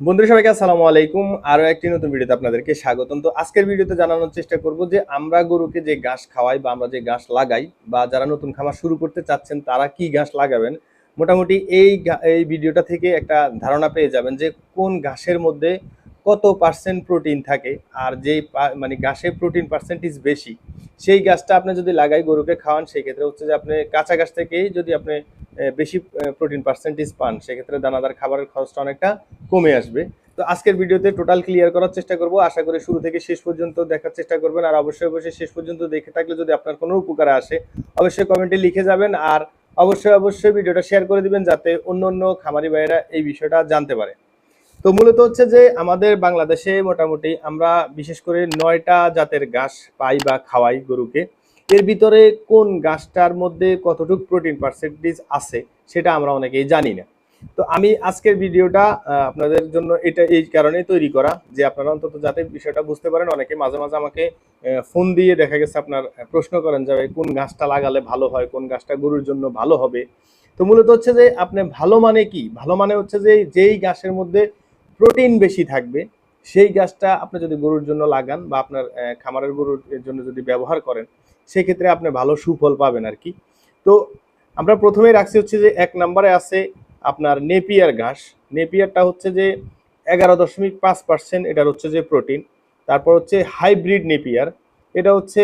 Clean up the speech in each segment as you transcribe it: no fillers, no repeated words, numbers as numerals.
বন্ধুরা সবাইকে আসসালামু আলাইকুম। আরো একটি নতুন ভিডিওতে আপনাদেরকে স্বাগতম। তো আজকের ভিডিওতে জানানোর চেষ্টা করব যে আমরা গরুকে যে ঘাস খাওয়াই বা আমরা যে ঘাস লাগাই বা যারা নতুন খামার শুরু করতে চাচ্ছেন তারা কি ঘাস লাগাবেন। মোটামুটি এই ভিডিওটা থেকে একটা ধারণা পেয়ে যাবেন যে কোন ঘাসের মধ্যে কত পার্সেন্ট প্রোটিন থাকে, আর যেই মানে ঘাসে প্রোটিন পার্সেন্টেজ বেশি সেই ঘাসটা আপনি যদি লাগাই গরুকে খাওয়ান, সেই ক্ষেত্রে হচ্ছে যে আপনি কাঁচা ঘাস থেকেই যদি আপনি বেশি প্রোটিন পার্সেন্টেজ পান, সেক্ষেত্রে দানাদার খাবারের খরচটা অনেকটা কমে আসবে। তো আজকের ভিডিওতে টোটাল ক্লিয়ার করার চেষ্টা করব, আশা করি শুরু থেকে শেষ পর্যন্ত দেখার চেষ্টা করবেন। আর অবশ্যই অবশ্যই শেষ পর্যন্ত দেখে থাকলে যদি আপনার কোনো উপকারে আসে অবশ্যই কমেন্টে লিখে যাবেন, আর অবশ্যই অবশ্যই ভিডিওটা শেয়ার করে দিবেন যাতে অন্য অন্য খামারি ভাইয়েরা এই বিষয়টা জানতে পারে। তো মূলত হচ্ছে যে আমাদের বাংলাদেশে মোটামুটি আমরা বিশেষ করে 9টা জাতের ঘাস পাই বা খাওয়াই গরুকে। এর ভিতরে কোন ঘাসটার মধ্যে কতটুকু প্রোটিন পার্সেন্টেজ আছে সেটা আমরা অনেকেই জানি না। তো আমি আজকের ভিডিওটা আপনাদের জন্য এটা এই কারণে তৈরি করা যে আপনারা অন্তত যাতে বিষয়টা বুঝতে পারেন। অনেকে মাঝে মাঝে আমাকে ফোন দিয়ে দেখা গেছে আপনার প্রশ্ন করেন যে কোন ঘাসটা লাগালে ভালো হয়, কোন ঘাসটা গরুর জন্য ভালো হবে। তো মূলত হচ্ছে যে আপনি ভালো মানে কি, ভালো মানে হচ্ছে যে যেই ঘাসের মধ্যে প্রোটিন বেশি থাকবে সেই গাছটা আপনি যদি গরুর জন্য লাগান বা আপনার খামারের গরুর জন্য যদি ব্যবহার করেন, সেক্ষেত্রে আপনি ভালো সুফল পাবেন আর কি। তো আমরা প্রথমেই রাখছি হচ্ছে যে 1 নম্বরে আছে আপনার নেপিয়ার ঘাস। নেপিয়ারটা হচ্ছে যে 11.5%, এটার হচ্ছে যে প্রোটিন। তারপর হচ্ছে হাইব্রিড নেপিয়ার, এটা হচ্ছে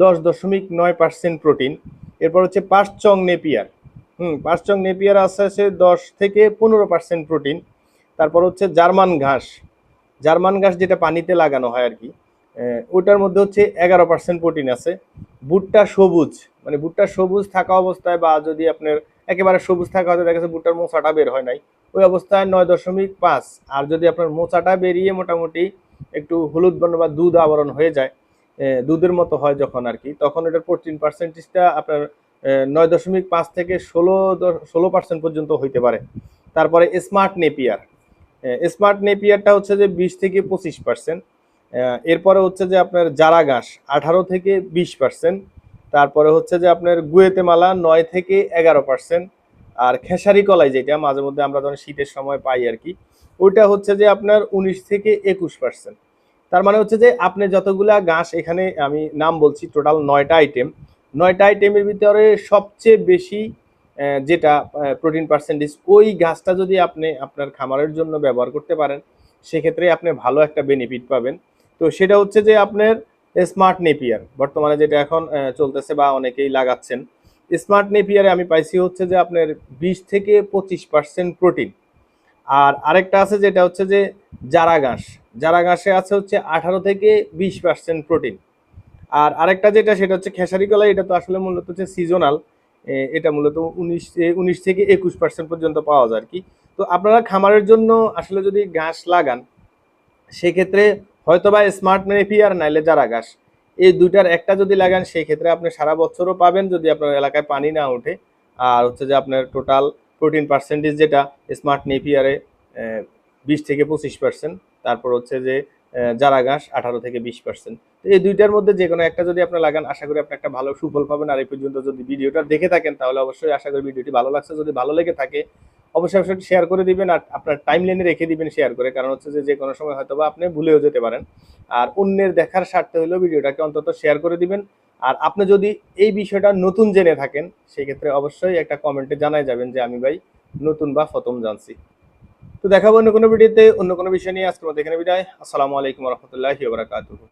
10.9% প্রোটিন। এরপর হচ্ছে পাঁচচং নেপিয়ার। পাঁচচং নেপিয়ার আছে 10 থেকে 15% প্রোটিন। তারপর হচ্ছে জার্মান ঘাস। জার্মান ঘাস যেটা পানিতে লাগানো হয় আর কি, ওটার মধ্যে হচ্ছে 11% প্রোটিন আছে। ভুট্টা সবুজ, মানে ভুট্টা সবুজ থাকা অবস্থায় বা যদি আপনার একেবারে সবুজ থাকা হয়তো দেখা যাচ্ছে ভুট্টার মোচাটা বের হয় নাই, ওই অবস্থায় 9.5। আর যদি আপনার মোচাটা বেরিয়ে মোটামুটি একটু হলুদ বর্ণ বা দুধ আবরণ হয়ে যায়, দুধের মতো হয় যখন আর কি, তখন এটার প্রোটিন পার্সেন্টেজটা আপনার 9.5 থেকে 16% পর্যন্ত হইতে পারে। তারপরে স্মার্ট নেপিয়ার। স্মার্ট নেপিয়ারটা হচ্ছে যে 20 থেকে 25%। এরপরে হচ্ছে যে আপনার জারা ঘাস 18 থেকে 20%। তারপরে হচ্ছে যে আপনার গুয়েতেমালা 9 থেকে 11%। আর খেসারি কলাই যেটা মাঝে মধ্যে আমরা যখন শীতের সময় পাই আর কি, ওইটা হচ্ছে যে আপনার 19 থেকে 21%। তার মানে হচ্ছে যে আপনি যতগুলা ঘাস এখানে আমি নাম বলছি, টোটাল 9টা আইটেম, 9টা আইটেমের ভিতরে সবচেয়ে বেশি যেটা প্রোটিন পার্সেন্টেজ, ওই ঘাসটা যদি আপনি আপনার খামারের জন্য ব্যবহার করতে পারেন, সেক্ষেত্রে আপনি ভালো একটা বেনিফিট পাবেন। তো সেটা হচ্ছে যে আপনার স্মার্ট নেপিয়ার বর্তমানে যেটা এখন চলতেছে বা অনেকেই লাগাচ্ছেন। স্মার্ট নেপিয়ারে আমি পাইছি হচ্ছে যে আপনার 20 থেকে 25% প্রোটিন। আর আরেকটা আছে যেটা হচ্ছে যে জারা ঘাস। জারা ঘাসে আছে হচ্ছে 18 থেকে 20% প্রোটিন। আর আরেকটা যেটা সেটা হচ্ছে খেসারি কলাই, এটা তো আসলে মূলত হচ্ছে সিজনাল, এটা মূলত 19 থেকে 21% পর্যন্ত পাওয়া যায় আর কি। তো আপনারা খামারের জন্য আসলে যদি ঘাস লাগান, সেক্ষেত্রে হয়তোবা স্মার্ট নেপিয়ার নাইলে জারা ঘাস, এই দুইটার একটা যদি লাগান সেই ক্ষেত্রে আপনি সারা বছরও পাবেন যদি আপনার এলাকায় পানি না ওঠে। আর হচ্ছে যে আপনার টোটাল প্রোটিন পার্সেন্টেজ যেটা স্মার্ট নেপিয়ারে 20 থেকে 25%, তারপর হচ্ছে যে জারা ঘাস 18 থেকে 20%। তো এই দুইটার মধ্যে যে কোনো একটা যদি আপনি লাগান, আশা করি আপনি একটা ভালো সুফল পাবেন। আর এই পর্যন্ত যদি ভিডিওটা দেখে থাকেন তাহলে অবশ্যই আশা করি ভিডিওটি ভালো লাগছে। যদি ভালো লেগে থাকে অবশ্যই অবশ্যই শেয়ার করে দিবেন, আর আপনার টাইম লাইনে রেখে দিবেন শেয়ার করে, কারণ হচ্ছে যে কোনো সময় হয়তো বা আপনি ভুলেও যেতে পারেন। আর অন্যের দেখার স্বার্থে হলেও ভিডিওটাকে অন্তত শেয়ার করে দিবেন। আর আপনি যদি এই বিষয়টা নতুন জেনে থাকেন, সেক্ষেত্রে অবশ্যই একটা কমেন্টে জানাই যাবেন যে আমি ভাই নতুন বা প্রথম জানছি। তো দেখাবো অন্য কোনো ভিডিওতে অন্য কোনো বিষয় নিয়ে। আজকের মতো এখানে বিদায়। আসসালামু আলাইকুম রহমতুল্লাহি ওয়া বারাকাতুহু।